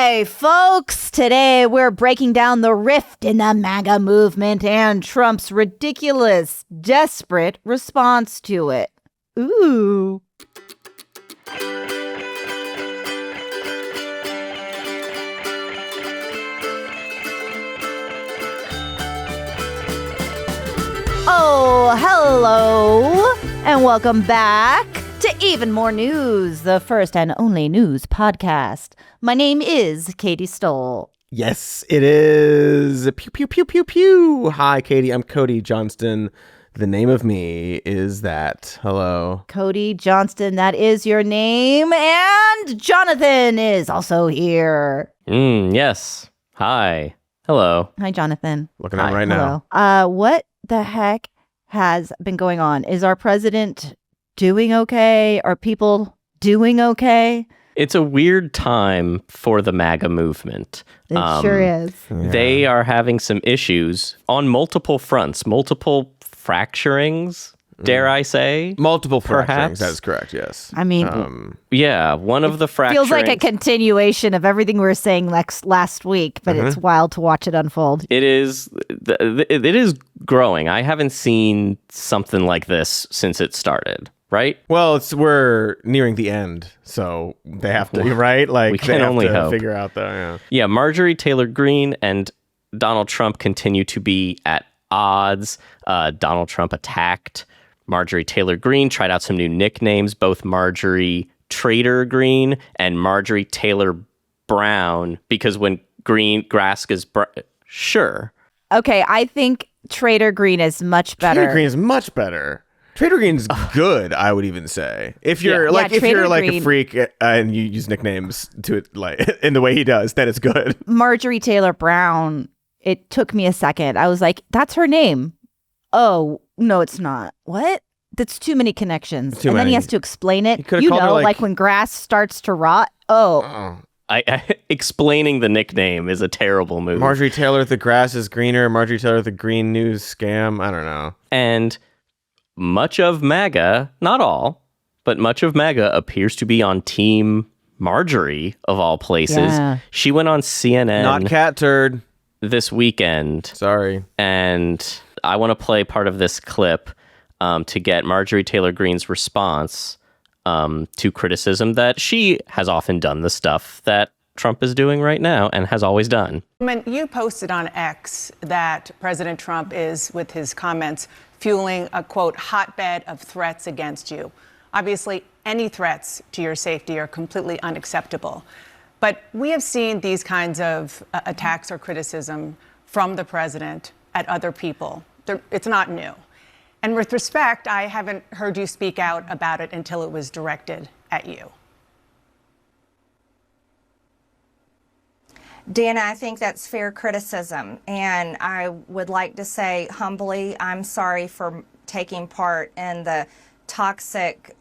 Hi, folks. Today we're breaking down the rift in the MAGA movement and Trump's ridiculous, desperate response to it. Ooh. Oh, hello, and welcome back to Even More News, the first and only news podcast. My name is Katy Stoll. Yes, it is. Pew, pew, pew, pew, pew. Hi, Katy. I'm Cody Johnston. The name of me is that. Hello. Cody Johnston, that is your name. And Jonathan is also here. Yes. Hi. Hello. Hi, Jonathan. Looking at right now. What the heck has been going on? Is our president doing okay? Are people doing okay? It's a weird time for the MAGA movement. It sure is. Yeah. They are having some issues on multiple fronts, multiple fracturings, dare I say? Multiple fracturings. Perhaps. That is correct, yes. I mean, Yeah, one of the fracturings. feels like a continuation of everything we were saying last week, but it's wild to watch it unfold. It is growing. I haven't seen something like this since it started, right? Well, we're nearing the end, so they have to, right? Like, we can they have only to hope. figure out the, Yeah, Marjorie Taylor Greene and Donald Trump continue to be at odds. Donald Trump attacked Marjorie Taylor Greene, tried out some new nicknames, both Marjorie Traitor Greene and Marjorie Taylor Brown, because when grass is sure. Okay, I think Traitor Greene is much better. Traitor Green is much better. Traitor Green's good, I would even say. If you're if you're like Greene, a freak and you use nicknames to it, like in the way he does, then it's good. Marjorie Taylor Brown, it took me a second. I was like, that's her name. Oh, no, it's not. What? That's too many connections. Then he has to explain it. You know, her, like when grass starts to rot. Oh. Explaining the nickname is a terrible move. Marjorie Taylor, the grass is greener. Marjorie Taylor, the green news scam. I don't know. And much of MAGA, not all, but much of MAGA appears to be on Team Marjorie, of all places. Yeah. She went on CNN. Not Catturd. This weekend. Sorry. And I want to play part of this clip to get Marjorie Taylor Greene's response to criticism that she has often done the stuff that Trump is doing right now and has always done. You posted on X that President Trump is, with his comments, fueling a, quote, hotbed of threats against you. Obviously, any threats to your safety are completely unacceptable. But we have seen these kinds of attacks or criticism from the president at other people. It's not new. And with respect, I haven't heard you speak out about it until it was directed at you. Dana, I think that's fair criticism. And I would like to say humbly, I'm sorry for taking part in the toxic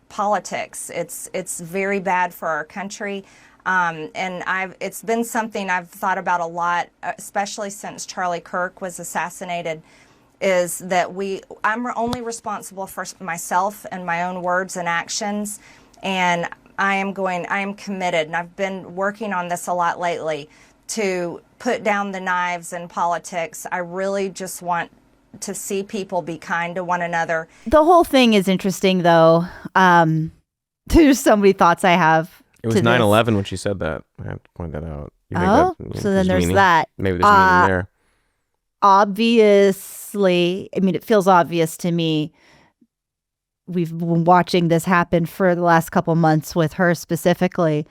politics. It's very bad for our country. And it's been something I've thought about a lot, especially since Charlie Kirk was assassinated, is that I'm only responsible for myself and my own words and actions. And I am committed, and I've been working on this a lot lately, to put down the knives in politics. I really just want to see people be kind to one another. The whole thing is interesting, though. There's so many thoughts I have. It was 9/11 when she said that. I have to point that out. So then there's that. Maybe there's meaning there. Obviously, I mean, it feels obvious to me. We've been watching this happen for the last couple months with her specifically.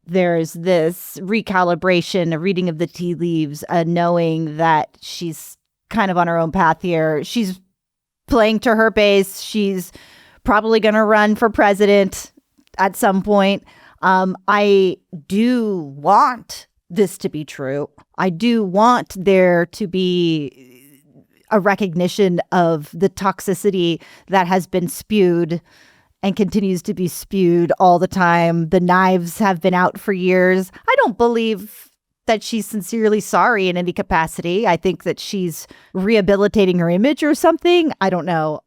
There's this recalibration, a reading of the tea leaves, a knowing that she's kind of on her own path here. She's playing to her base. She's probably going to run for president at some point. I do want this to be true. I do want there to be a recognition of the toxicity that has been spewed and continues to be spewed all the time. The knives have been out for years. I don't believe that she's sincerely sorry in any capacity. I think that she's rehabilitating her image or something. I don't know.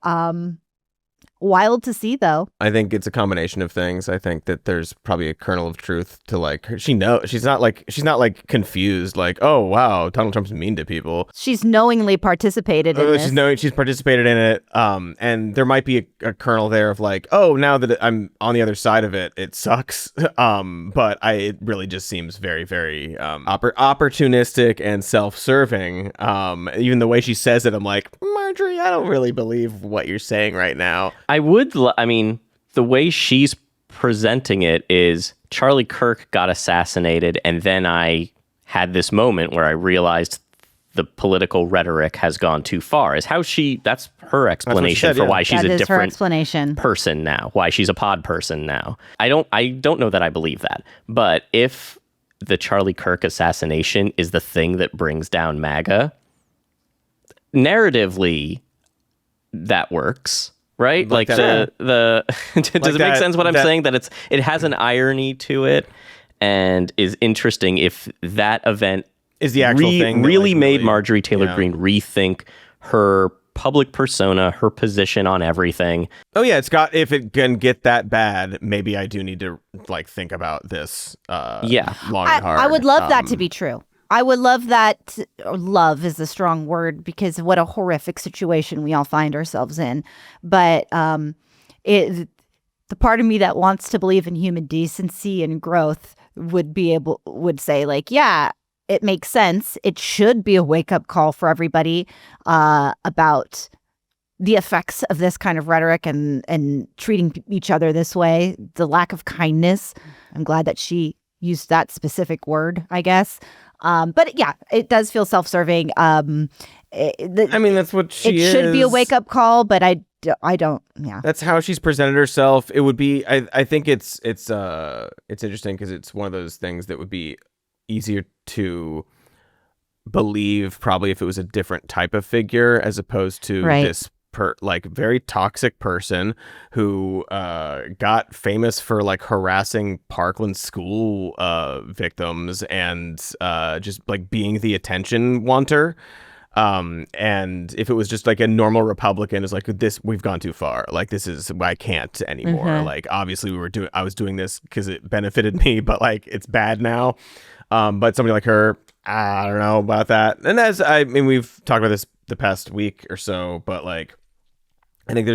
Wild to see, though. I think it's a combination of things. I think that there's probably a kernel of truth to like she knows she's not like confused like, oh wow, Donald Trump's mean to people. She's knowingly participated in this. She's knowing she's participated in it. And there might be a kernel there of like, oh, now that I'm on the other side of it, it sucks. But it really just seems very, very opportunistic and self-serving. Even the way she says it, I'm like, Marjorie, I don't really believe what you're saying right now. I mean, the way she's presenting it is Charlie Kirk got assassinated, and then I had this moment where I realized the political rhetoric has gone too far. That's her explanation for why she's a different person now, why she's a pod person now. I don't know that I believe that. But if the Charlie Kirk assassination is the thing that brings down MAGA, narratively, that works. Right? Like does it make sense what I'm saying? That it has an irony to it and is interesting if that event is the actual thing that really made Marjorie Taylor Greene rethink her public persona, her position on everything. Oh yeah, if it can get that bad, maybe I do need to like think about this long and hard. I would love that to be true. I would love that. Love is a strong word because what a horrific situation we all find ourselves in. But the part of me that wants to believe in human decency and growth would say like, yeah, it makes sense. It should be a wake up call for everybody about the effects of this kind of rhetoric and treating each other this way. The lack of kindness. I'm glad that she used that specific word, I guess. But yeah, it does feel self-serving. I mean, that's what she is. It should be a wake-up call, but I don't. Yeah, that's how she's presented herself. It would be. I think it's interesting because it's one of those things that would be easier to believe probably if it was a different type of figure as opposed to this very toxic person who got famous for like harassing Parkland school victims and just like being the attention wanter. And if it was just like a normal Republican, is like this, we've gone too far. Like I can't anymore. Mm-hmm. Like obviously I was doing this because it benefited me, but like it's bad now. But somebody like her, I don't know about that. And we've talked about this the past week or so, but like, I think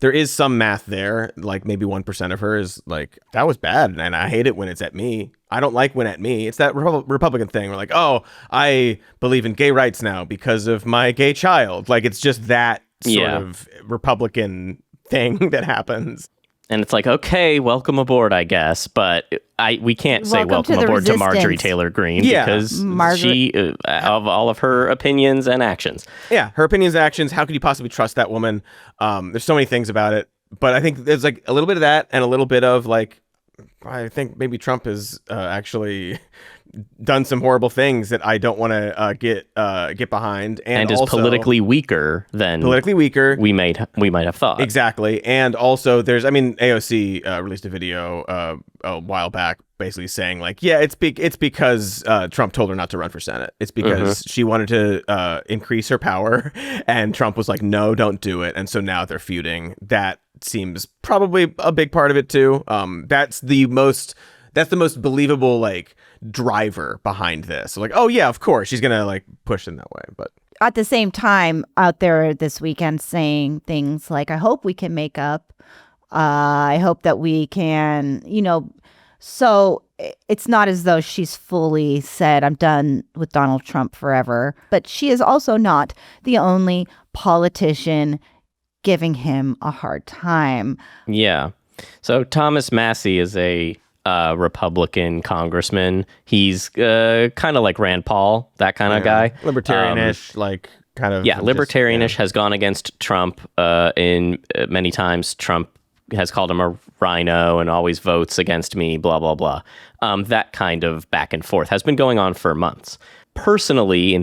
there is some math there. Like maybe 1% of her is like, that was bad. And I hate it when it's at me. I don't like when at me. It's that Republican thing. We're like, oh, I believe in gay rights now because of my gay child. Like it's just that sort of Republican thing that happens. And it's like, okay, welcome aboard, I guess. But we can't say welcome aboard to Marjorie Taylor Greene because she, of all of her opinions and actions. Yeah, her opinions and actions. How could you possibly trust that woman? There's so many things about it. But I think there's like a little bit of that and a little bit of like, I think maybe Trump has actually done some horrible things that I don't want to get behind, and is also politically weaker than we might have thought. Exactly. And also AOC released a video a while back basically saying like, yeah, it's because Trump told her not to run for Senate. It's because she wanted to increase her power and Trump was like, no, don't do it. And so now they're feuding. That seems probably a big part of it too. That's the most believable like driver behind this. So like, oh yeah, of course she's gonna like push in that way. But at the same time, out there this weekend saying things like, I hope we can make up. I hope that we can, so it's not as though she's fully said, I'm done with Donald Trump forever. But she is also not the only politician giving him a hard time. Yeah. So Thomas Massie is a Republican congressman. He's kind of like Rand Paul, that kind of guy. Libertarianish, like kind of. Yeah, libertarianish, has gone against Trump in many times. Trump has called him a rhino and always votes against me, blah, blah, blah. That kind of back and forth has been going on for months. Personally, in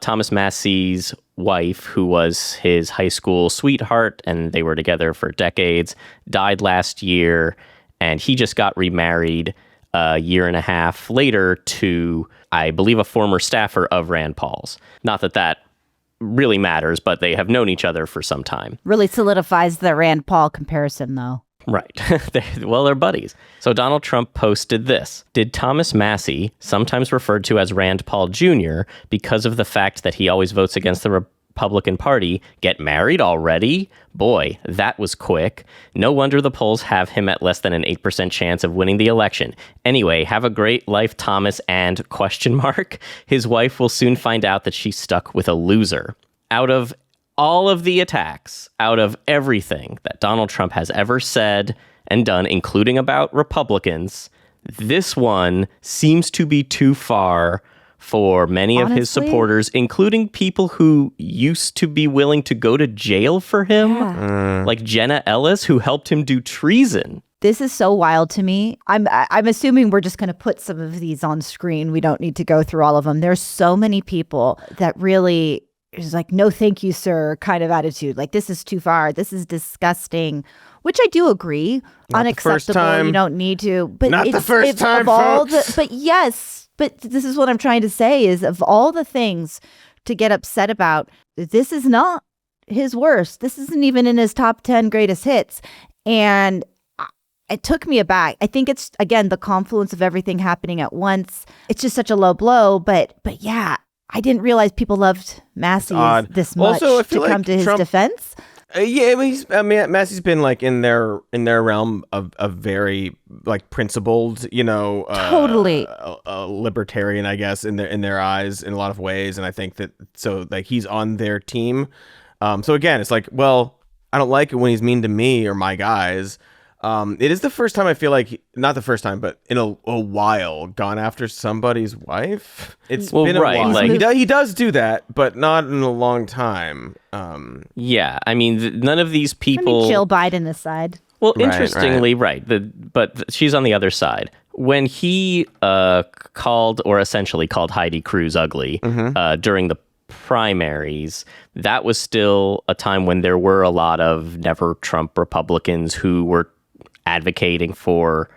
Thomas Massie's wife, who was his high school sweetheart, and they were together for decades, died last year, and he just got remarried a year and a half later to, I believe, a former staffer of Rand Paul's. Not that really matters, but they have known each other for some time. Really solidifies the Rand Paul comparison, though. Right. They're buddies. So Donald Trump posted this. Did Thomas Massie, sometimes referred to as Rand Paul Jr., because of the fact that he always votes against the Republican Party, get married already? Boy, that was quick. No wonder the polls have him at less than an 8% chance of winning the election. Anyway, have a great life, Thomas, and ? His wife will soon find out that she's stuck with a loser. Out of all of the attacks, out of everything that Donald Trump has ever said and done, including about Republicans, this one seems to be too far for many of his supporters, including people who used to be willing to go to jail for him, like Jenna Ellis, who helped him do treason. This is so wild to me. I'm assuming we're just going to put some of these on screen. We don't need to go through all of them. There's so many people that really is like, no, thank you, sir, kind of attitude. Like, this is too far. This is disgusting, which I do agree. Not unacceptable. You don't need to. But not the first time, folks. But yes, but this is what I'm trying to say is of all the things to get upset about, this is not his worst. This isn't even in his top 10 greatest hits. And it took me aback. I think it's, again, the confluence of everything happening at once. It's just such a low blow. But yeah, I didn't realize people loved Massie this much also, to come to his defense. Massie's been like in their realm of very like principled, totally libertarian, I guess, in their eyes in a lot of ways. And I think that so like he's on their team. So again, it's like, well, I don't like it when he's mean to me or my guys. It is the first time I feel like, not the first time, but in a while, gone after somebody's wife. It's been a while. Like, he does do that, but not in a long time. Yeah, I mean, none of these people... Jill Biden aside. Well, interestingly, but she's on the other side. When he called, or essentially called Heidi Cruz ugly during the primaries, that was still a time when there were a lot of never Trump Republicans who were advocating for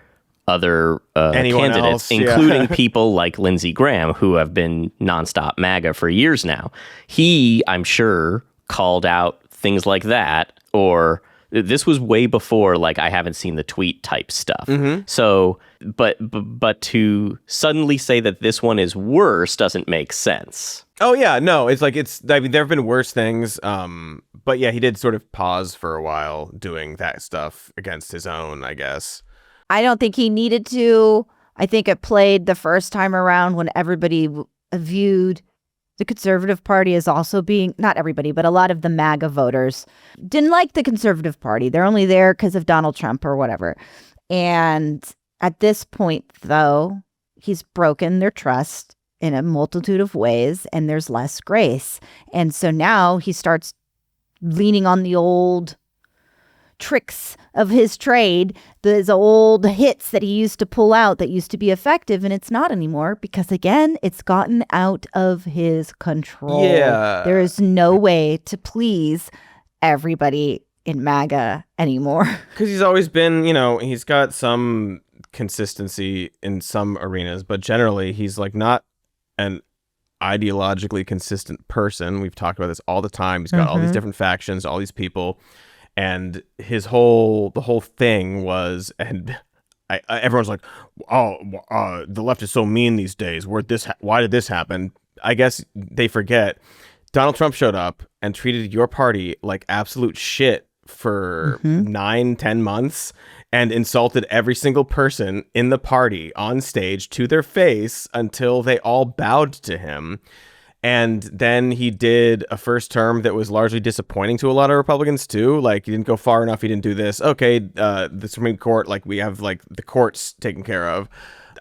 other candidates, including people like Lindsey Graham, who have been nonstop MAGA for years now. He, I'm sure, called out things like that, or this was way before, like, I haven't seen the tweet type stuff. So, but to suddenly say that this one is worse doesn't make sense. Oh yeah, no, it's like I mean, there have been worse things. But yeah, he did sort of pause for a while doing that stuff against his own, I guess. I don't think he needed to. I think it played the first time around when everybody viewed the Conservative Party as also being, not everybody, but a lot of the MAGA voters didn't like the Conservative Party. They're only there because of Donald Trump or whatever. And at this point, though, he's broken their trust in a multitude of ways, and there's less grace. And so now he starts leaning on the old tricks of his trade, those old hits that he used to pull out that used to be effective, and it's not anymore because, again, it's gotten out of his control. Yeah. There is no way to please everybody in MAGA anymore. Because he's always been, he's got some consistency in some arenas, but generally he's like not an ideologically consistent person. We've talked about this all the time. He's got all these different factions, all these people, and the whole thing was, and everyone's like, the left is so mean these days. Why did this happen? I guess they forget Donald Trump showed up and treated your party like absolute shit for 9-10 months and insulted every single person in the party on stage to their face until they all bowed to him. And then he did a first term that was largely disappointing to a lot of Republicans too. Like, he didn't go far enough. He didn't do this. Okay, the Supreme Court, like, we have like the courts taken care of.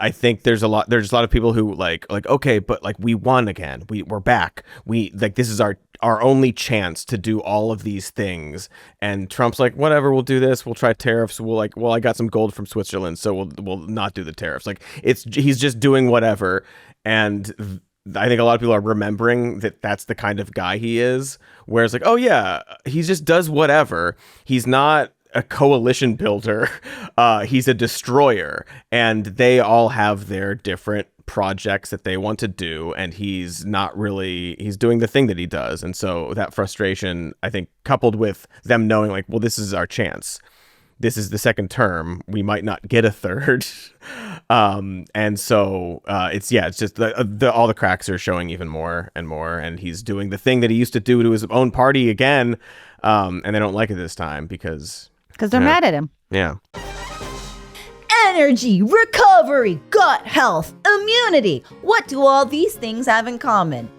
I think there's a lot of people who like, okay, but like, we won again. We're back. This is our only chance to do all of these things. And Trump's like, whatever, we'll do this. We'll try tariffs. I got some gold from Switzerland, so we'll not do the tariffs. Like, he's just doing whatever. And I think a lot of people are remembering that that's the kind of guy he is. Whereas like, oh yeah, he just does whatever. He's not a coalition builder. He's a destroyer, and they all have their different projects that they want to do, and he's doing the thing that he does. And so that frustration, I think, coupled with them knowing like, well, this is our chance. This is the second term. We might not get a third. And so it's just all the cracks are showing even more and more. And he's doing the thing that he used to do to his own party again. And they don't like it this time because they're mad at him. Yeah. Energy, recovery, gut health, immunity. What do all these things have in common?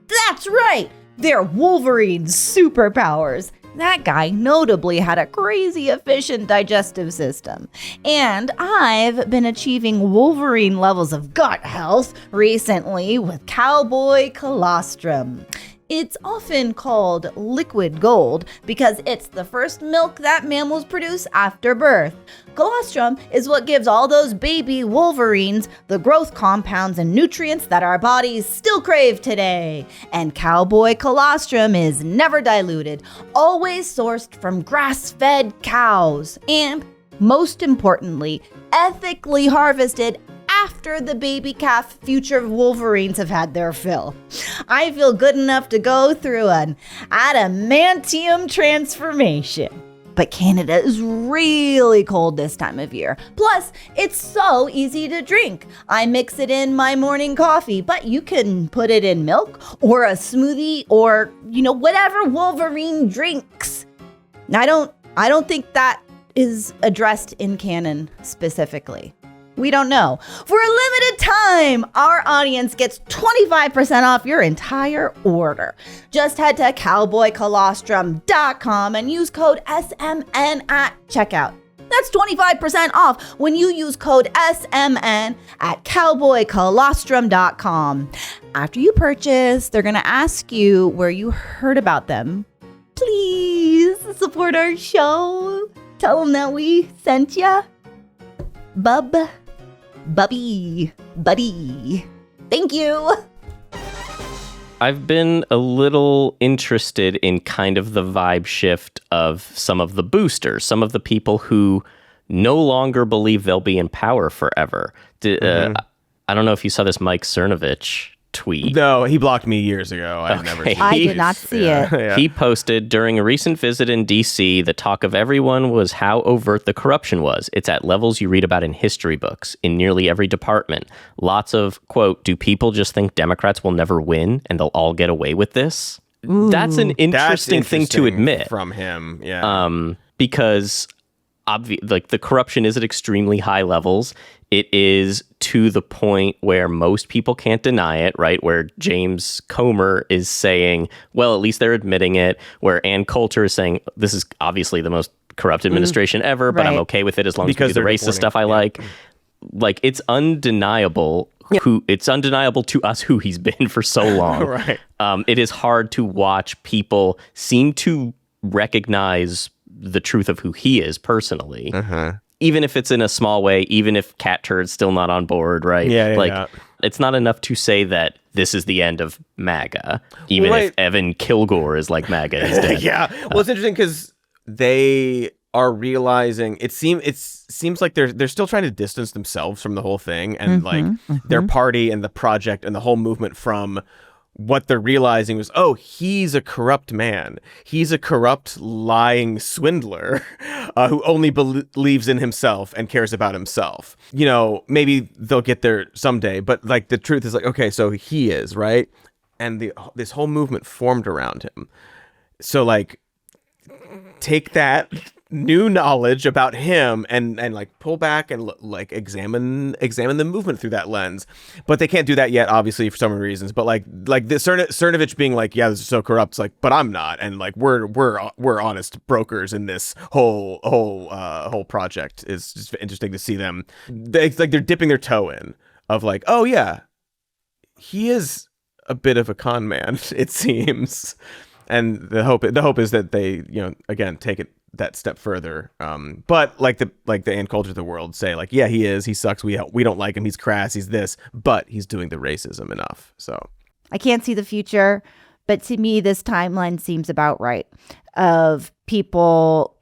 That's right. They're Wolverine's superpowers. That guy notably had a crazy efficient digestive system. And I've been achieving Wolverine levels of gut health recently with cowboy colostrum. It's often called liquid gold because it's the first milk that mammals produce after birth. Colostrum is what gives all those baby Wolverines the growth compounds and nutrients that our bodies still crave today. And cowboy colostrum is never diluted, always sourced from grass-fed cows, and most importantly, ethically harvested after the baby calf future Wolverines have had their fill. I feel good enough to go through an adamantium transformation. But Canada is really cold this time of year. Plus, it's so easy to drink. I mix it in my morning coffee, but you can put it in milk or a smoothie or, whatever Wolverine drinks. I don't think that is addressed in canon specifically. We don't know. For a limited time, our audience gets 25% off your entire order. Just head to cowboycolostrum.com and use code SMN at checkout. That's 25% off when you use code SMN at cowboycolostrum.com. After you purchase, they're going to ask you where you heard about them. Please support our show. Tell them that we sent ya. Buddy. Thank you. I've been a little interested in kind of the vibe shift of some of the boosters, some of the people who no longer believe they'll be in power forever. I don't know if you saw this Mike Cernovich tweet. No, he blocked me years ago. I've never seen it. I did not see it. Yeah. He posted, during a recent visit in D.C., the talk of everyone was how overt the corruption was. It's at levels you read about in history books, in nearly every department. Lots of, quote, do people just think Democrats will never win and they'll all get away with this? Ooh. That's an interesting thing to admit. From him, yeah. Because the corruption is at extremely high levels. It is to the point where most people can't deny it, right? Where James Comer is saying, well, at least they're admitting it. Where Ann Coulter is saying, this is obviously the most corrupt administration ever, but I'm okay with it as long as we do the racist stuff I like. Like, it's undeniable. It's undeniable to us who he's been for so long. Right. It is hard to watch people seem to recognize the truth of who he is personally. Even if it's in a small way, even if Catturd's still not on board, right? It's not enough to say that this is the end of MAGA, even if Evan Kilgore is like MAGA is dead. Well, it's interesting because they are realizing it seems like they're still trying to distance themselves from the whole thing and their party and the project and the whole movement from what they're realizing was, oh, he's a corrupt man. He's a corrupt, lying swindler who only believes in himself and cares about himself. Maybe they'll get there someday, but the truth is okay, so he is, right? And this whole movement formed around him. So take that new knowledge about him and pull back and examine the movement through that lens. But they can't do that yet, obviously, for some reasons. But this Cernovich being yeah, this is so corrupt, but I'm not, and we're honest brokers in this whole project. Is just interesting to see them. They're dipping their toe in of oh yeah, he is a bit of a con man, it seems. And the hope is that they again take it that step further, but the Ann Coulter of the world say yeah, he sucks, we don't like him, he's crass, he's this, but he's doing the racism enough. So I can't see the future, but to me this timeline seems about right, of people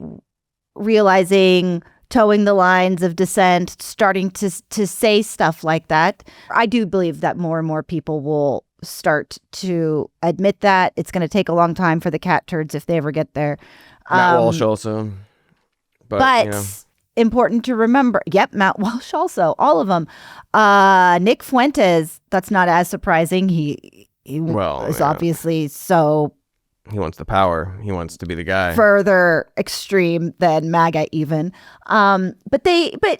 realizing towing the lines of dissent, starting to say stuff like that. I do believe that more and more people will start to admit that. It's going to take a long time for the Catturds if they ever get there. Matt Walsh also. But you know. Important to remember. Yep, Matt Walsh also. All of them. Nick Fuentes, that's not as surprising. He is obviously so... He wants the power. He wants to be the guy. Further extreme than MAGA even. But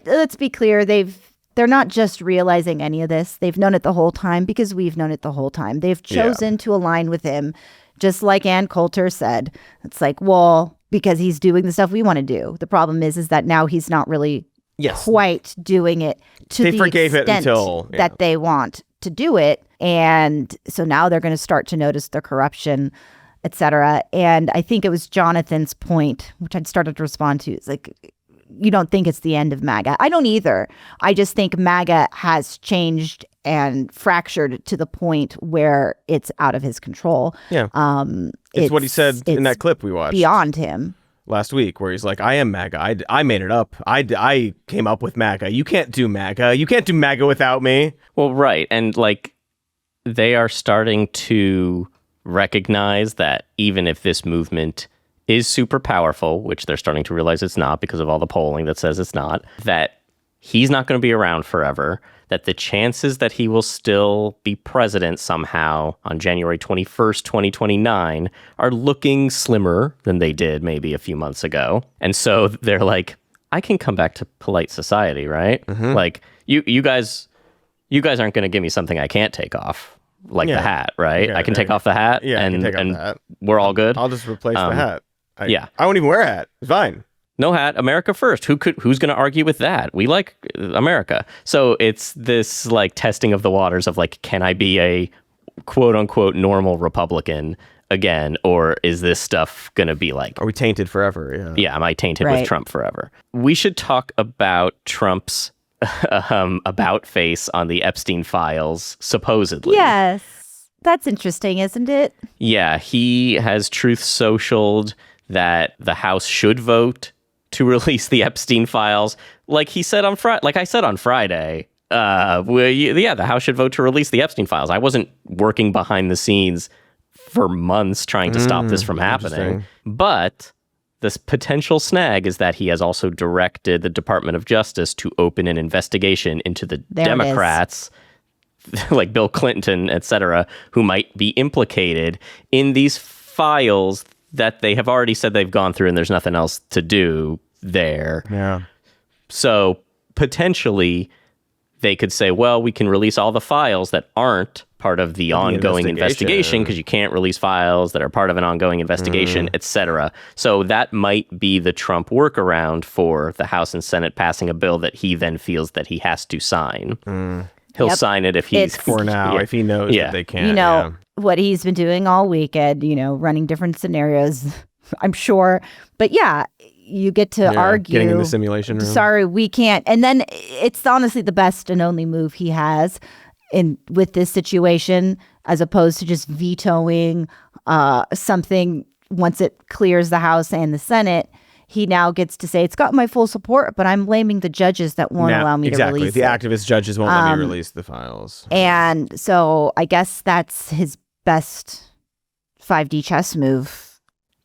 let's be clear, they're not just realizing any of this. They've known it the whole time because we've known it the whole time. They've chosen to align with him, just like Ann Coulter said. It's like, well, because he's doing the stuff we want to do. The problem is that now he's not really quite doing it to the extent that they want to do it. And so now they're going to start to notice the corruption, etc. And I think it was Jonathan's point, which I'd started to respond to. It's like, you don't think it's the end of MAGA. I don't either. I just think MAGA has changed and fractured to the point where it's out of his control. Yeah. It's what he said in that clip we watched. Beyond him. Last week, where he's like, I am MAGA. I made it up. I came up with MAGA. You can't do MAGA. You can't do MAGA without me. Well, right. And like, they are starting to recognize that even if this movement is super powerful, which they're starting to realize it's not because of all the polling that says it's not, that he's not going to be around forever, that the chances that he will still be president somehow on January 21st, 2029 are looking slimmer than they did maybe a few months ago. And so they're like, I can come back to polite society, right? Mm-hmm. Like, you guys aren't going to give me something I can't take off. Like the hat, right? I can take off the hat, and we're all good. I'll just replace the hat. I won't even wear a hat. It's fine. No hat, America first. Who's going to argue with that? We like America. So it's this like testing of the waters of like, can I be a quote unquote normal Republican again, or is this stuff going to be like, are we tainted forever? Yeah, am I tainted with Trump forever? We should talk about Trump's about face on the Epstein files, supposedly. Yes. That's interesting, isn't it? Yeah, he has truth socialed that the House should vote to release the Epstein files. Like he said on Friday, like I said on Friday, the House should vote to release the Epstein files. I wasn't working behind the scenes for months trying to stop this from happening. But this potential snag is that he has also directed the Department of Justice to open an investigation into the Democrats, like Bill Clinton, etc., who might be implicated in these files that they have already said they've gone through and there's nothing else to do there. Yeah. So potentially they could say, well, we can release all the files that aren't part of the ongoing investigation because you can't release files that are part of an ongoing investigation, etc. So that might be the Trump workaround for the House and Senate passing a bill that he then feels that he has to sign. He'll sign it if he's... For now, if he knows that they can't. You know, what he's been doing all weekend, running different scenarios, I'm sure. But yeah, you get to argue. Getting in the simulation room. Sorry, we can't. And then it's honestly the best and only move he has with this situation, as opposed to just vetoing something once it clears the House and the Senate. He now gets to say, it's got my full support, but I'm blaming the judges that won't allow me to release the it. activist judges won't let me release the files. And so I guess that's his best 5D chess move.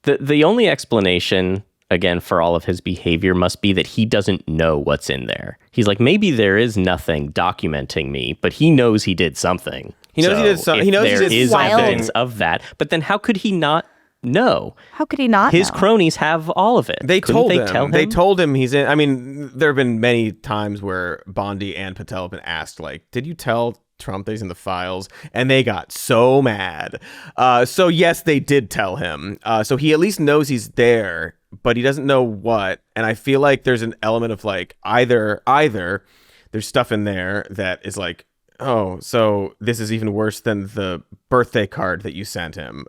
The only explanation, again, for all of his behavior must be that he doesn't know what's in there. He's like, maybe there is nothing documenting me, but he knows he did something. He knows he did something. He knows there is evidence of that. But then how could he not know? How could he not His know? cronies have all of it. They told him. They told him he's in. I mean, there have been many times where Bondi and Patel have been asked, like, did you tell Trump that he's in the files? And they got so mad. So yes, they did tell him. So he at least knows he's there, but he doesn't know what. And I feel like there's an element of like either there's stuff in there that is like, oh, so this is even worse than the birthday card that you sent him,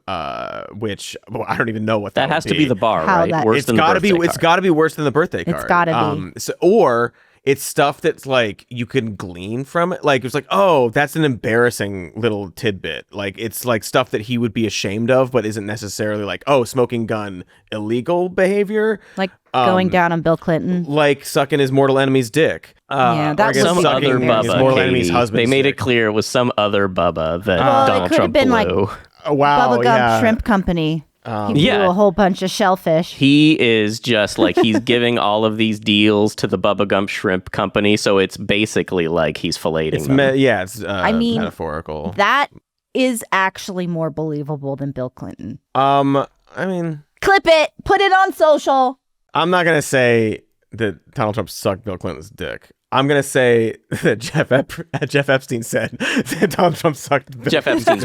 which I don't even know what that has to be the bar, right? It's got to be worse than the birthday card. It's got to be. Or it's stuff that's like you can glean from it. Like it's like, oh, that's an embarrassing little tidbit. Like it's like stuff that he would be ashamed of, but isn't necessarily like, oh, smoking gun, illegal behavior. Like going down on Bill Clinton. Like sucking his mortal enemy's dick. Yeah, that was some other his mortal Bubba. enemy's Katy. husband's They made dick. it clear it was some other Bubba that Well, it Donald could have Trump been like blew. Oh, wow, Bubblegum yeah. Shrimp Company. He blew Yeah. a whole bunch of shellfish. He is just like he's giving all of these deals to the Bubba Gump Shrimp Company, so it's basically like he's filleting It's them. it's I mean, metaphorical. That is actually more believable than Bill Clinton. I mean, Clip it. Put it on social. I'm not gonna say that Donald Trump sucked Bill Clinton's dick. I'm gonna say that Jeff Epstein said that Donald Trump sucked Bill Jeff Epstein's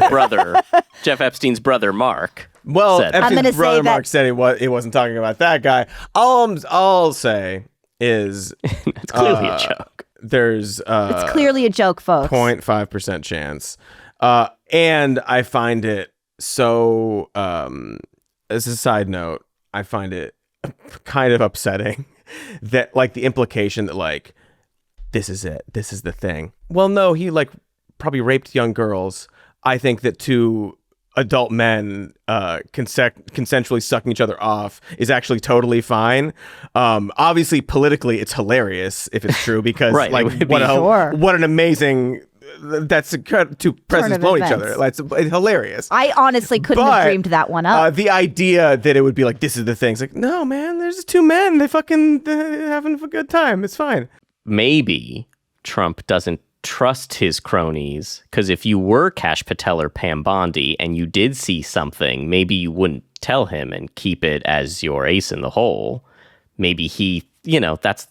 brother, Mark. Well, said. I'm gonna Epstein's say brother that- Mark said he wasn't talking about that guy. All I'll say is It's clearly a joke. there's It's clearly a joke, folks. 0.5% chance, and I find it so. As a side note, I find it kind of upsetting that like the implication that like this is it, this is the thing. Well, no, he like probably raped young girls. I think that two adult men consensually sucking each other off is actually totally fine. Obviously, politically, it's hilarious if it's true because Right, it like would be. what an amazing. That's two presidents blowing each other. events. It's hilarious. I honestly couldn't But, have dreamed that one up. The idea that it would be like this is the thing. It's like no, man. There's just two men. They fucking having a good time. It's fine. Maybe Trump doesn't trust his cronies, because if you were Kash Patel or Pam Bondi and you did see something, maybe you wouldn't tell him and keep it as your ace in the hole. Maybe he, that's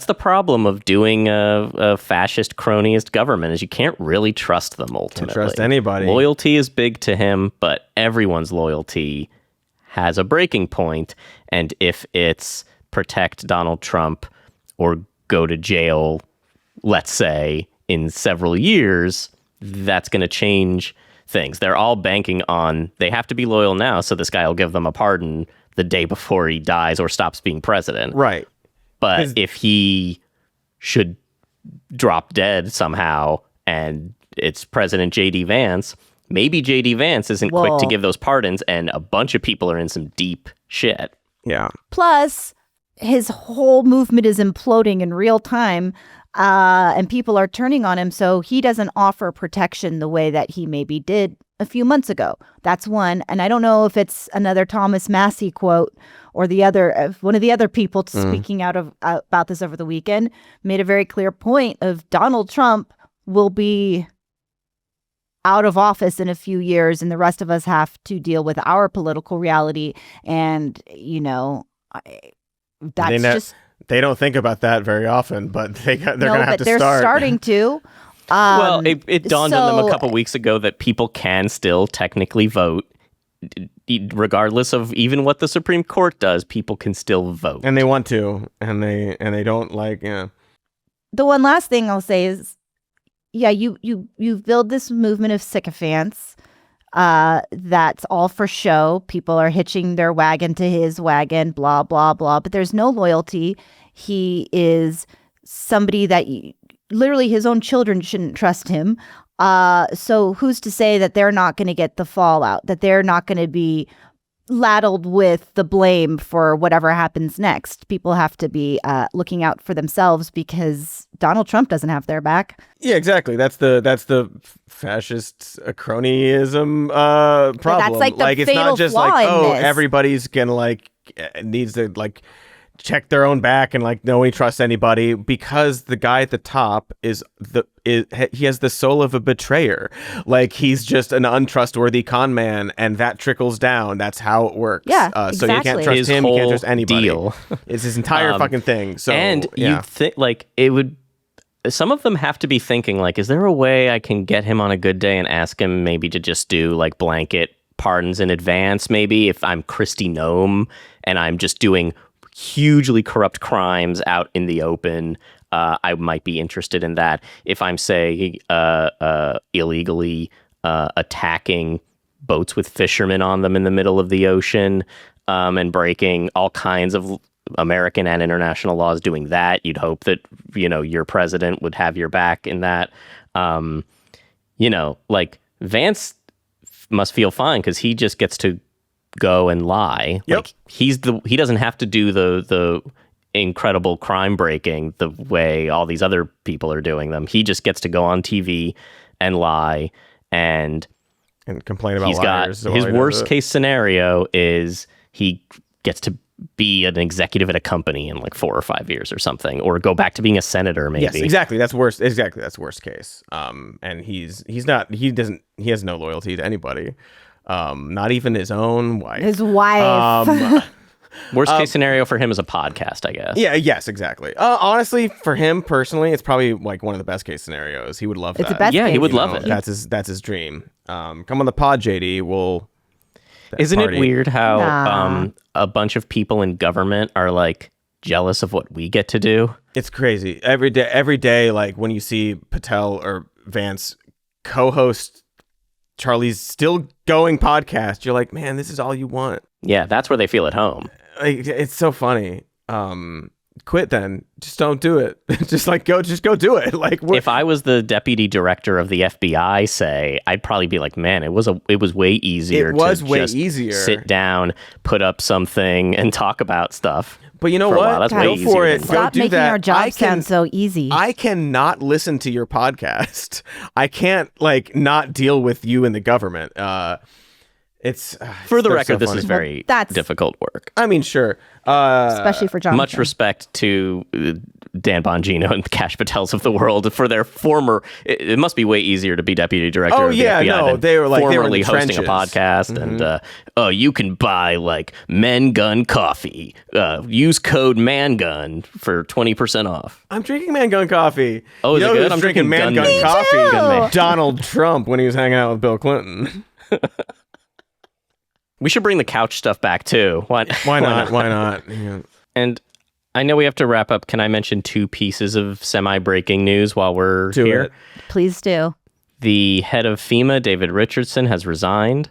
the problem of doing a fascist cronyist government, is you can't really trust them ultimately. Can't trust anybody. Loyalty is big to him, but everyone's loyalty has a breaking point. And if it's protect Donald Trump or go to jail, let's say, in several years, that's going to change things. They're all banking on, they have to be loyal now, so this guy will give them a pardon the day before he dies or stops being president. Right. But if he should drop dead somehow and it's President J.D. Vance, maybe J.D. Vance isn't quick to give those pardons and a bunch of people are in some deep shit. Yeah. Plus, his whole movement is imploding in real time, and people are turning on him, so he doesn't offer protection the way that he maybe did a few months ago. That's one. And I don't know if it's another Thomas Massie quote or the other, one of the other people speaking out about this over the weekend made a very clear point of Donald Trump will be out of office in a few years, and the rest of us have to deal with our political reality. And, They don't think about that very often, but they're going to have to they're start. starting to. Well, it dawned on them a so- couple weeks ago that people can still technically vote. Regardless of even what the Supreme Court does, people can still vote. And they want to, and they don't like, The one last thing I'll say is, you build this movement of sycophants that's all for show. People are hitching their wagon to his wagon, blah, blah, blah. But there's no loyalty. He is somebody that literally his own children shouldn't trust him. So who's to say that they're not going to get the fallout, that they're not going to be ladled with the blame for whatever happens next? People have to be looking out for themselves because Donald Trump doesn't have their back. Yeah, exactly. That's the fascist cronyism problem. like the it's fatal not just flaw like, in oh, this. everybody's gonna needs to check their own back and nobody trusts anybody, because the guy at the top he has the soul of a betrayer. He's just an untrustworthy con man, and that trickles down. That's how it works. Yeah, So you can't exactly. trust His him. You can't whole trust anybody. deal. It's his entire fucking thing. So and yeah. you'd think it would. Some of them have to be thinking is there a way I can get him on a good day and ask him maybe to just do blanket pardons in advance? Maybe if I'm Kristi Noem and I'm just doing hugely corrupt crimes out in the open, I might be interested in that. If I'm, say, illegally attacking boats with fishermen on them in the middle of the ocean and breaking all kinds of American and international law is doing that. You'd hope that, your president would have your back in that. Like Vance must feel fine because he just gets to go and lie. Yep. Like he doesn't have to do the incredible crime breaking the way all these other people are doing them. He just gets to go on TV and lie and complain about liars. His worst case scenario is he gets to be an executive at a company in like 4 or 5 years or something, or go back to being a senator maybe. Yes, exactly. That's worst. Exactly. That's worst case. And he has no loyalty to anybody. Not even his own wife. His wife. Worst case scenario for him is a podcast, I guess. Yeah, yes, exactly. Honestly, for him personally, it's probably like one of the best case scenarios. He would love that. It's the best Yeah, case. he would love it. That's his dream. Come on the pod, JD. Isn't party. it weird how Nah. a bunch of people in government are like jealous of what we get to do? It's crazy. Every day, like when you see Patel or Vance co-host Charlie's still going podcast, you're like, man, this is all you want. Yeah, that's where they feel at home. Like, it's so funny. Quit then. Just don't do it. Just go do it. Like, If I was the deputy director of the FBI, say, I'd probably be like, man, it was way easier. Easier. Sit down, put up something, and talk about stuff. But you know For a while. what? That's way Go easier for than it. mine. Go Stop do making that. our job sound so easy. I cannot listen to your podcast. I can't not deal with you in the government. It's For the they're record, so this funny. is very That's- difficult work. I mean, sure. Especially for Jonathan. Much respect to Dan Bongino and Kash Patels of the world for their former. It must be way easier to be deputy director of the FBI than they were in the formerly hosting a trenches. podcast. And you can buy like Men Gun coffee. Use code MANGUN for 20% off. I'm drinking Man Gun coffee. Oh, is you it know good? who's I'm drinking Man drinking Gun Gun coffee. too. Gun Man. Donald Trump when he was hanging out with Bill Clinton. We should bring the couch stuff back too. Why not? Why not? Yeah. And I know we have to wrap up. Can I mention 2 pieces of semi-breaking news while we're Do here? it. Please do. The head of FEMA, David Richardson, has resigned.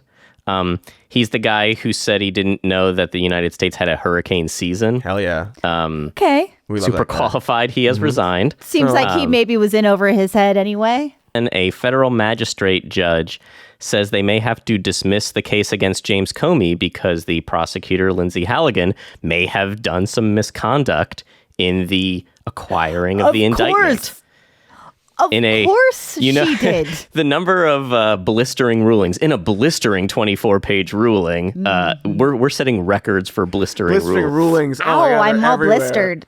He's the guy who said he didn't know that the United States had a hurricane season. Hell yeah. Okay. We love Super that guy. qualified. He has resigned. Seems like he maybe was in over his head anyway. And a federal magistrate judge says they may have to dismiss the case against James Comey because the prosecutor, Lindsay Halligan, may have done some misconduct in the acquiring of the indictment. Of course she did. The number of blistering rulings in a blistering 24-page ruling. We're setting records for blistering rulings. Ow, my God, I'm they're all everywhere. blistered.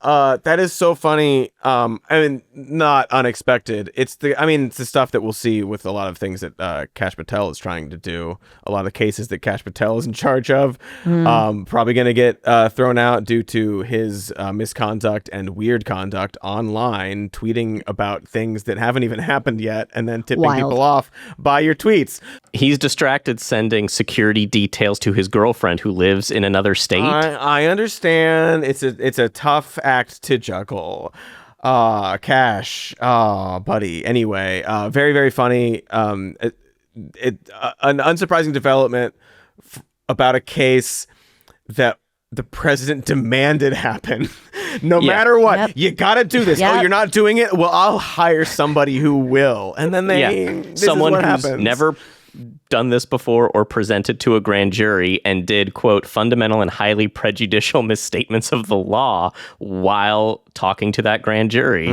That is so funny. I mean, not unexpected. It's the stuff that we'll see with a lot of things that Kash Patel is trying to do. A lot of the cases that Kash Patel is in charge of, probably going to get thrown out due to his misconduct and weird conduct online, tweeting about things that haven't even happened yet, and then tipping Wild. people off by your tweets. He's distracted sending security details to his girlfriend who lives in another state. I understand. It's a tough act to juggle. Cash. Buddy. Anyway, very, very funny. An unsurprising development about a case that the president demanded happen. No matter what, Yep. you gotta do this. Yep. Oh, you're not doing it? Well, I'll hire somebody who will. And then this someone is what who's happens. never done this before or presented to a grand jury and did, quote, fundamental and highly prejudicial misstatements of the law while talking to that grand jury.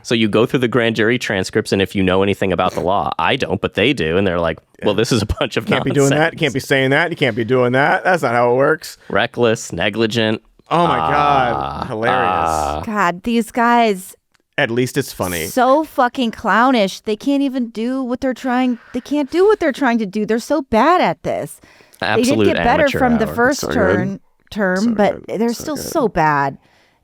So you go through the grand jury transcripts, and if you know anything about the law, I don't, but they do, and they're like, well, this is a bunch of Can't be nonsense. doing that. You can't be saying that. You can't be doing that. That's not how it works. Reckless, negligent. Oh my God. Hilarious. God, these guys, At least it's funny. so fucking clownish. They can't even do what they're trying. They can't do what they're trying to do. They're so bad at this. Absolute they did get better amateur from the hour. first So term, So but good. they're So still good. so bad.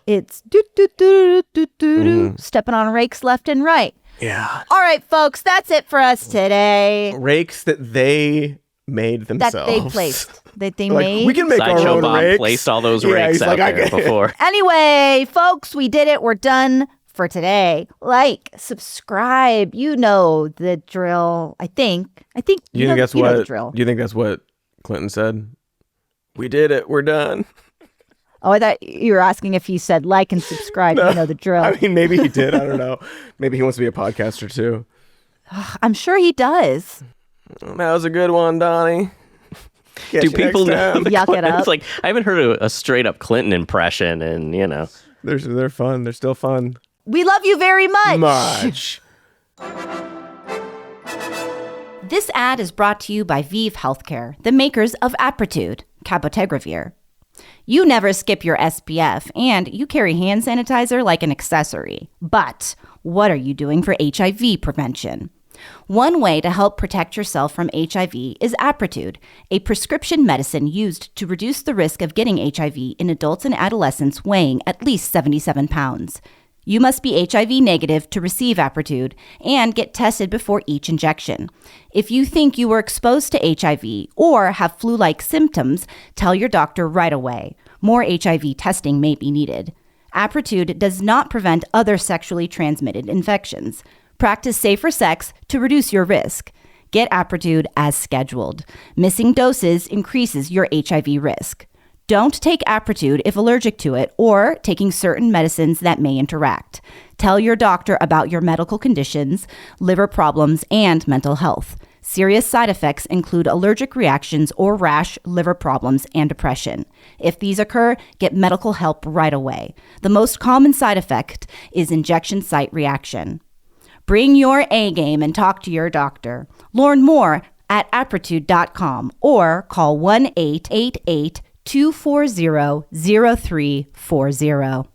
It's do do do do do do stepping on rakes left and right. Yeah. All right, folks, that's it for us today. Rakes that they made That themselves. they placed, that they Like, made. we can make our Sideshow own Bob rakes. placed all those Yeah, rakes he's out like, I there get it. before. Anyway, folks, we did it. We're done for today. Like, subscribe. You know the drill. I think You know, think that's you know the what? drill. You think that's what Clinton said? We did it. We're done. Oh, I thought you were asking if he said like and subscribe. You know the drill. I mean, maybe he did. I don't know. Maybe he wants to be a podcaster too. I'm sure he does. That was a good one, Donnie. Do people know? Yuck it up. It's like, I haven't heard a straight up Clinton impression, and They're fun. They're still fun. We love you very much. Much. This ad is brought to you by Vive Healthcare, the makers of Apretude, cabotegravir. You never skip your SPF, and you carry hand sanitizer like an accessory. But what are you doing for HIV prevention? One way to help protect yourself from HIV is Apretude, a prescription medicine used to reduce the risk of getting HIV in adults and adolescents weighing at least 77 pounds. You must be HIV negative to receive Apretude and get tested before each injection. If you think you were exposed to HIV or have flu-like symptoms, tell your doctor right away. More HIV testing may be needed. Apretude does not prevent other sexually transmitted infections. Practice safer sex to reduce your risk. Get Apretude as scheduled. Missing doses increases your HIV risk. Don't take Apretude if allergic to it or taking certain medicines that may interact. Tell your doctor about your medical conditions, liver problems, and mental health. Serious side effects include allergic reactions or rash, liver problems, and depression. If these occur, get medical help right away. The most common side effect is injection site reaction. Bring your A game and talk to your doctor. Learn more at apretude.com or call 1-888-240-0340.